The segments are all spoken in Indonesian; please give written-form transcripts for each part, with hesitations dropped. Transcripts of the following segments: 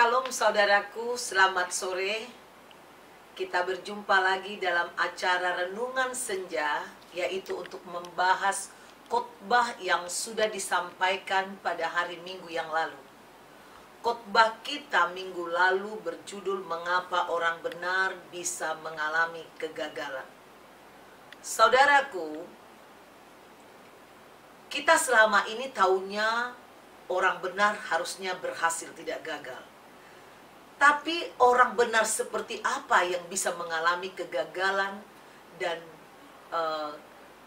Shalom saudaraku, selamat sore. Kita berjumpa lagi dalam acara Renungan Senja, yaitu untuk membahas khotbah yang sudah disampaikan pada hari Minggu yang lalu. Khotbah kita minggu lalu berjudul Mengapa Orang Benar Bisa Mengalami Kegagalan. Saudaraku, kita selama ini taunya orang benar harusnya berhasil, tidak gagal. Tapi orang benar seperti apa yang bisa mengalami kegagalan dan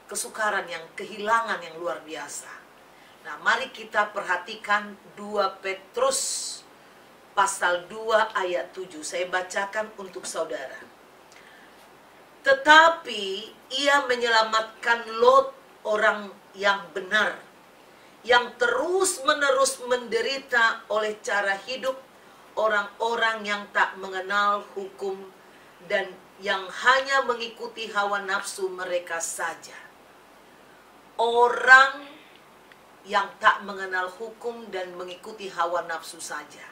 kesukaran yang kehilangan yang luar biasa. Nah, mari kita perhatikan 2 Petrus pasal 2 ayat 7. Saya bacakan untuk saudara. Tetapi ia menyelamatkan Lot, orang yang benar, yang terus-menerus menderita oleh cara hidup orang-orang yang tak mengenal hukum dan yang hanya mengikuti hawa nafsu mereka saja. Orang yang tak mengenal hukum dan mengikuti hawa nafsu saja.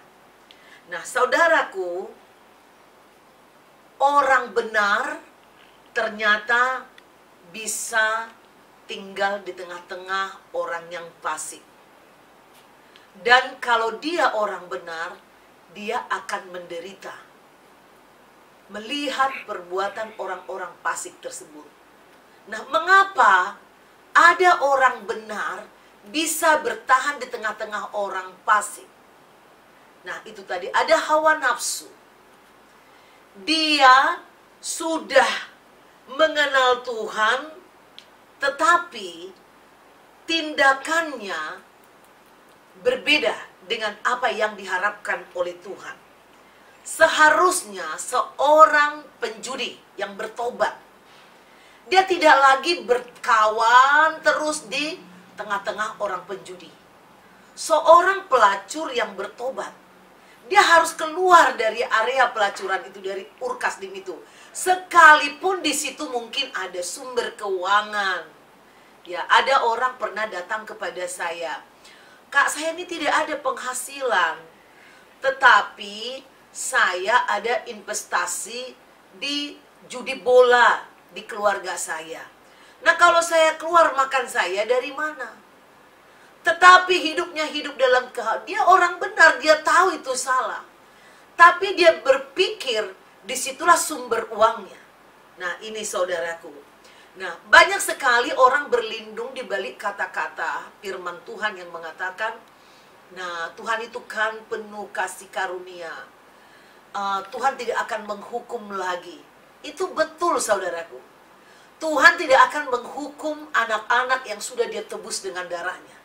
Nah, saudaraku, orang benar ternyata bisa tinggal di tengah-tengah orang yang fasik. Dan kalau dia orang benar, dia akan menderita melihat perbuatan orang-orang fasik tersebut. Nah, mengapa ada orang benar bisa bertahan di tengah-tengah orang fasik? Nah, itu tadi ada hawa nafsu. Dia sudah mengenal Tuhan, tetapi tindakannya berbeda dengan apa yang diharapkan oleh Tuhan. Seharusnya seorang penjudi yang bertobat, dia tidak lagi berkawan terus di tengah-tengah orang penjudi. Seorang pelacur yang bertobat, dia harus keluar dari area pelacuran itu, dari urkasdim itu. Sekalipun di situ mungkin ada sumber keuangan. Ya, ada orang pernah datang kepada saya, "Kak, saya ini tidak ada penghasilan, tetapi saya ada investasi di judi bola di keluarga saya. Nah, kalau saya keluar makan saya dari mana?" Tetapi hidupnya hidup dalam dia orang benar, dia tahu itu salah. Tapi dia berpikir disitulah sumber uangnya. Nah, ini saudaraku. Nah, banyak sekali orang berlindung di balik kata-kata firman Tuhan yang mengatakan, nah, Tuhan itu kan penuh kasih karunia. Tuhan tidak akan menghukum lagi. Itu betul, saudaraku. Tuhan tidak akan menghukum anak-anak yang sudah dia tebus dengan darahnya.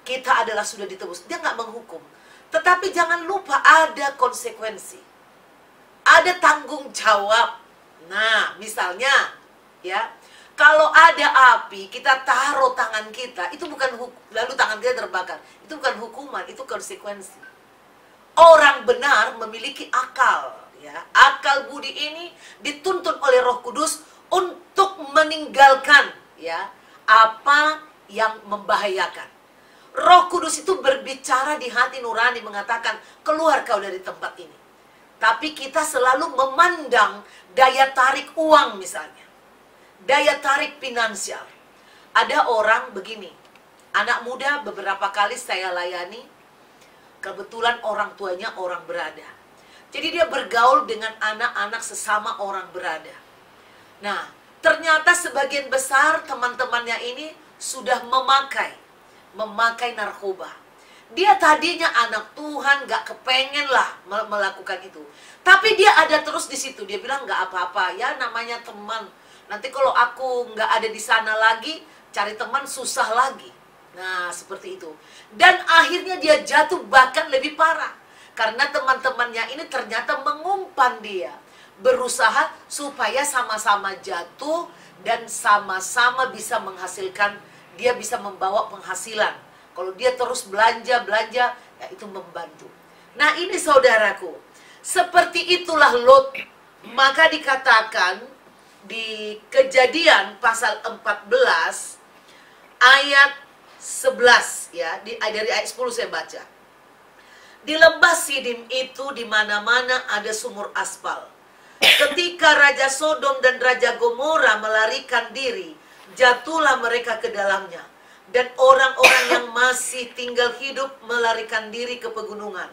Kita adalah sudah ditebus. Dia nggak menghukum. Tetapi jangan lupa ada konsekuensi. Ada tanggung jawab. Nah, misalnya, ya, kalau ada api, kita taruh tangan kita, itu bukan lalu tangan kita terbakar. Itu bukan hukuman, itu konsekuensi. Orang benar memiliki akal, ya. Akal budi ini dituntun oleh Roh Kudus untuk meninggalkan, ya, apa yang membahayakan. Roh Kudus itu berbicara di hati nurani, mengatakan, keluar kau dari tempat ini. Tapi kita selalu memandang daya tarik uang misalnya. Daya tarik finansial. Ada orang begini, anak muda beberapa kali saya layani, kebetulan orang tuanya orang berada. Jadi dia bergaul dengan anak-anak sesama orang berada. Nah, ternyata sebagian besar teman-temannya ini sudah memakai narkoba. Dia tadinya anak Tuhan, gak kepengen lah melakukan itu. Tapi dia ada terus di situ. Dia bilang gak apa-apa, ya namanya teman. Nanti kalau aku gak ada di sana lagi, cari teman susah lagi. Nah, seperti itu. Dan akhirnya dia jatuh bahkan lebih parah. Karena teman-temannya ini ternyata mengumpan dia. Berusaha supaya sama-sama jatuh dan sama-sama bisa menghasilkan, dia bisa membawa penghasilan. Kalau dia terus belanja, ya itu membantu. Nah, ini saudaraku, seperti itulah Lot. Maka dikatakan di Kejadian pasal 14 ayat 11, ya, dari ayat 10 saya baca. Di lembah Sidim itu di mana-mana ada sumur aspal. Ketika Raja Sodom dan Raja Gomora melarikan diri, jatuhlah mereka ke dalamnya. Dan orang-orang yang masih tinggal hidup melarikan diri ke pegunungan.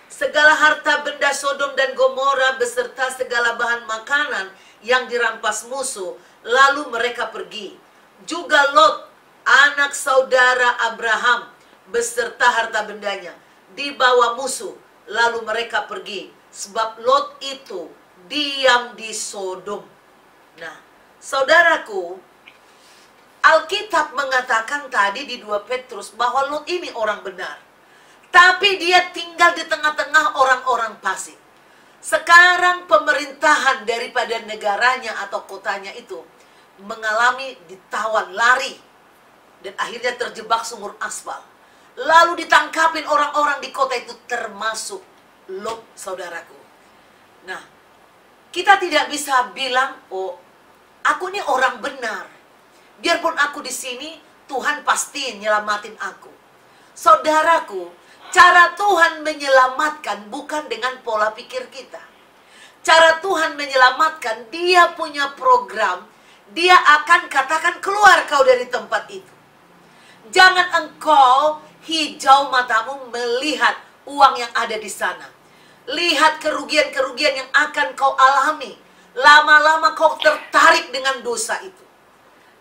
Segala harta benda Sodom dan Gomora beserta segala bahan makanan yang dirampas musuh, lalu mereka pergi. Juga Lot, anak saudara Abraham, beserta harta bendanya dibawa musuh, lalu mereka pergi, sebab Lot itu diam di Sodom. Nah, saudaraku, Alkitab mengatakan tadi di 2 Petrus bahwa Lot ini orang benar, tapi dia tinggal di tengah-tengah orang-orang fasik. Sekarang pemerintahan daripada negaranya atau kotanya itu mengalami ditawan, lari, dan akhirnya terjebak sumur aspal. Lalu ditangkapin orang-orang di kota itu, termasuk Lot, saudaraku. Nah, kita tidak bisa bilang, oh, aku ini orang benar. Biarpun aku di sini, Tuhan pasti nyelamatin aku. Saudaraku, cara Tuhan menyelamatkan bukan dengan pola pikir kita. Cara Tuhan menyelamatkan, Dia punya program. Dia akan katakan, keluar kau dari tempat itu. Jangan engkau hijau matamu melihat uang yang ada di sana. Lihat kerugian-kerugian yang akan kau alami. Lama-lama kau tertarik dengan dosa itu.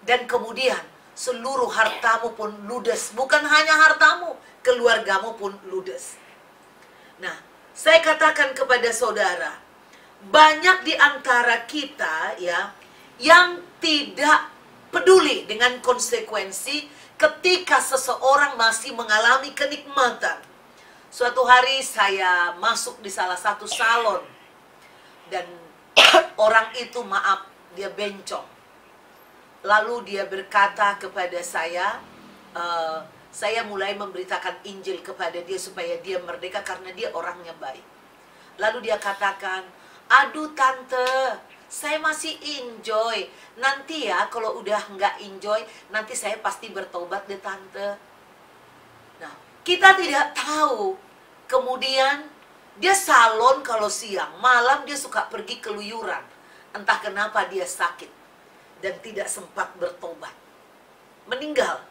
Dan kemudian seluruh hartamu pun ludes. Bukan hanya hartamu, keluargamu pun ludes. Nah, saya katakan kepada saudara, banyak di antara kita ya yang tidak peduli dengan konsekuensi ketika seseorang masih mengalami kenikmatan. Suatu hari saya masuk di salah satu salon, dan orang itu, maaf, dia bencong. Lalu dia berkata kepada saya mulai memberitakan Injil kepada dia supaya dia merdeka karena dia orangnya baik. Lalu dia katakan, aduh tante, saya masih enjoy. Nanti ya kalau udah nggak enjoy, nanti saya pasti bertobat deh tante. Nah, kita tidak tahu. Kemudian dia salon kalau siang, malam dia suka pergi keluyuran. Entah kenapa dia sakit dan tidak sempat bertobat. Meninggal.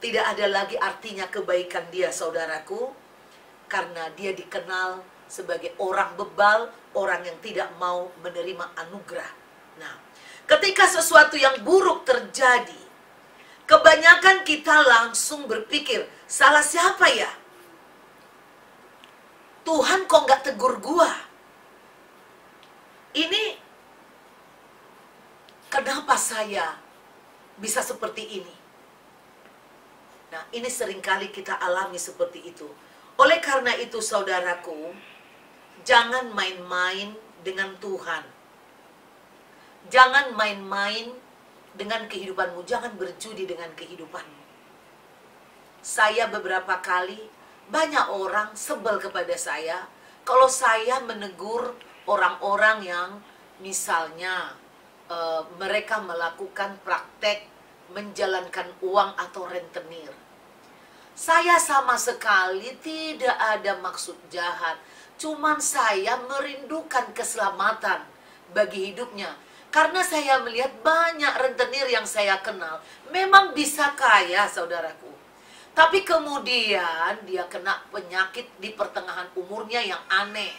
Tidak ada lagi artinya kebaikan dia, saudaraku, karena dia dikenal sebagai orang bebal, orang yang tidak mau menerima anugerah. Nah, ketika sesuatu yang buruk terjadi, kebanyakan kita langsung berpikir, salah siapa ya? Tuhan kok nggak tegur gua? Ini kenapa saya bisa seperti ini? Nah, ini seringkali kita alami seperti itu. Oleh karena itu, saudaraku, jangan main-main dengan Tuhan. Jangan main-main dengan kehidupanmu. Jangan berjudi dengan kehidupanmu. Saya beberapa kali, banyak orang sebel kepada saya kalau saya menegur orang-orang yang misalnya mereka melakukan praktek menjalankan uang atau rentenir. Saya sama sekali tidak ada maksud jahat. Cuman saya merindukan keselamatan bagi hidupnya. Karena saya melihat banyak rentenir yang saya kenal memang bisa kaya, saudaraku. Tapi kemudian dia kena penyakit di pertengahan umurnya yang aneh.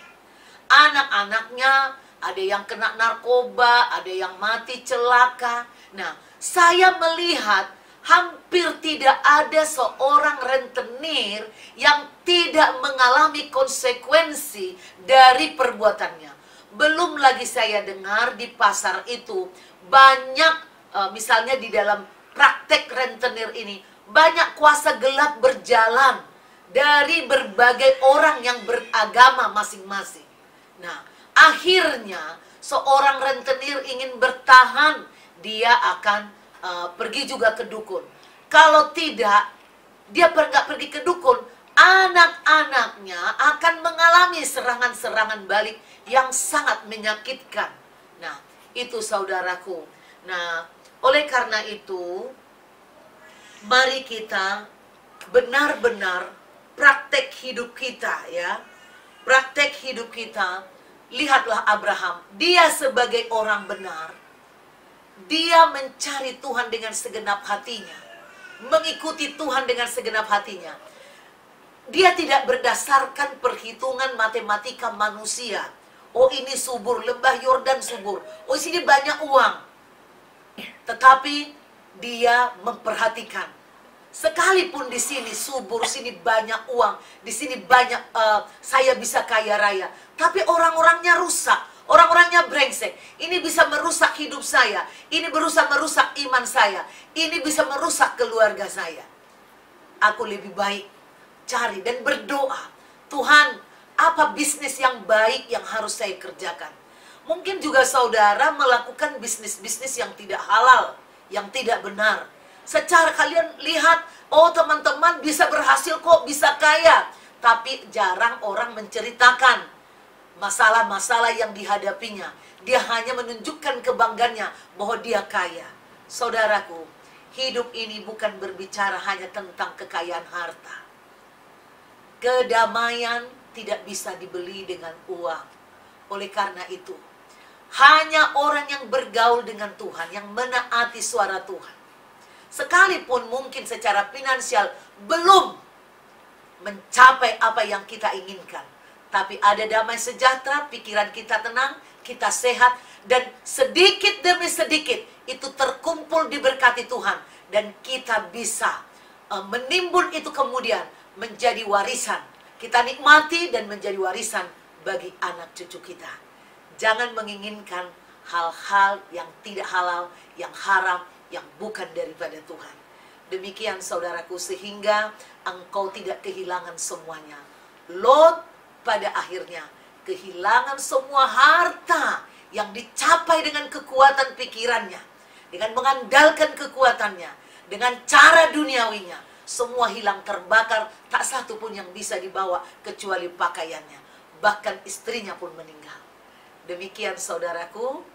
Anak-anaknya ada yang kena narkoba, ada yang mati celaka. Nah, saya melihat hampir tidak ada seorang rentenir yang tidak mengalami konsekuensi dari perbuatannya. Belum lagi saya dengar di pasar itu banyak, misalnya di dalam praktek rentenir ini, banyak kuasa gelap berjalan dari berbagai orang yang beragama masing-masing. Nah, akhirnya seorang rentenir ingin bertahan, dia akan pergi juga ke dukun. Kalau tidak, dia nggak pergi ke dukun, anak-anaknya akan mengalami serangan-serangan balik yang sangat menyakitkan. Nah, itu saudaraku. Nah, oleh karena itu, mari kita benar-benar praktek hidup kita ya. Praktek hidup kita, lihatlah Abraham, dia sebagai orang benar, dia mencari Tuhan dengan segenap hatinya, mengikuti Tuhan dengan segenap hatinya. Dia tidak berdasarkan perhitungan matematika manusia. Oh ini subur, lembah Yordan subur. Oh sini banyak uang. Tetapi dia memperhatikan. Sekalipun di sini subur, sini banyak uang, di sini banyak saya bisa kaya raya. Tapi orang-orangnya rusak, orang-orangnya brengsek. Ini bisa merusak hidup saya. Ini berusaha merusak iman saya. Ini bisa merusak keluarga saya. Aku lebih baik cari dan berdoa, Tuhan, apa bisnis yang baik yang harus saya kerjakan? Mungkin juga saudara melakukan bisnis-bisnis yang tidak halal, yang tidak benar. Secara kalian lihat, oh teman-teman bisa berhasil kok, bisa kaya. Tapi jarang orang menceritakan masalah-masalah yang dihadapinya. Dia hanya menunjukkan kebanggaannya bahwa dia kaya. Saudaraku, hidup ini bukan berbicara hanya tentang kekayaan harta. Kedamaian tidak bisa dibeli dengan uang. Oleh karena itu, hanya orang yang bergaul dengan Tuhan, yang menaati suara Tuhan, sekalipun mungkin secara finansial belum mencapai apa yang kita inginkan, tapi ada damai sejahtera, pikiran kita tenang, kita sehat, dan sedikit demi sedikit itu terkumpul diberkati Tuhan, dan kita bisa menimbun itu kemudian menjadi warisan. Kita nikmati dan menjadi warisan bagi anak cucu kita. Jangan menginginkan hal-hal yang tidak halal, yang haram, yang bukan daripada Tuhan. Demikian saudaraku, sehingga engkau tidak kehilangan semuanya. Lot pada akhirnya kehilangan semua harta yang dicapai dengan kekuatan pikirannya, dengan mengandalkan kekuatannya, dengan cara duniawinya. Semua hilang terbakar, tak satu pun yang bisa dibawa kecuali pakaiannya. Bahkan istrinya pun meninggal. Demikian saudaraku,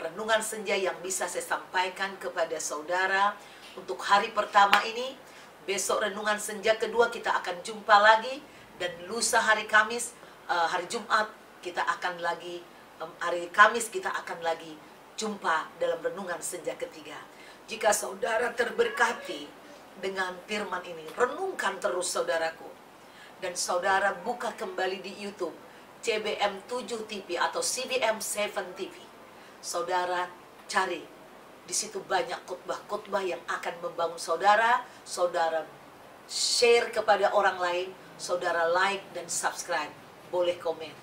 renungan senja yang bisa saya sampaikan kepada saudara untuk hari pertama ini. Besok renungan senja kedua kita akan jumpa lagi. Dan lusa hari Kamis, hari Jumat kita akan lagi, hari Kamis kita akan lagi jumpa dalam renungan senja ketiga. Jika saudara terberkati dengan firman ini, renungkan terus saudaraku. Dan saudara buka kembali di YouTube CBM 7 TV atau CBM 7 TV. Saudara cari, di situ banyak khotbah-khotbah yang akan membangun saudara. Saudara share kepada orang lain, saudara like dan subscribe, boleh komen.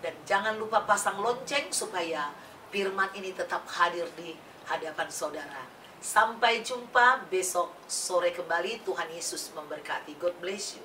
Dan jangan lupa pasang lonceng supaya firman ini tetap hadir di hadapan saudara. Sampai jumpa besok sore kembali. Tuhan Yesus memberkati. God bless you.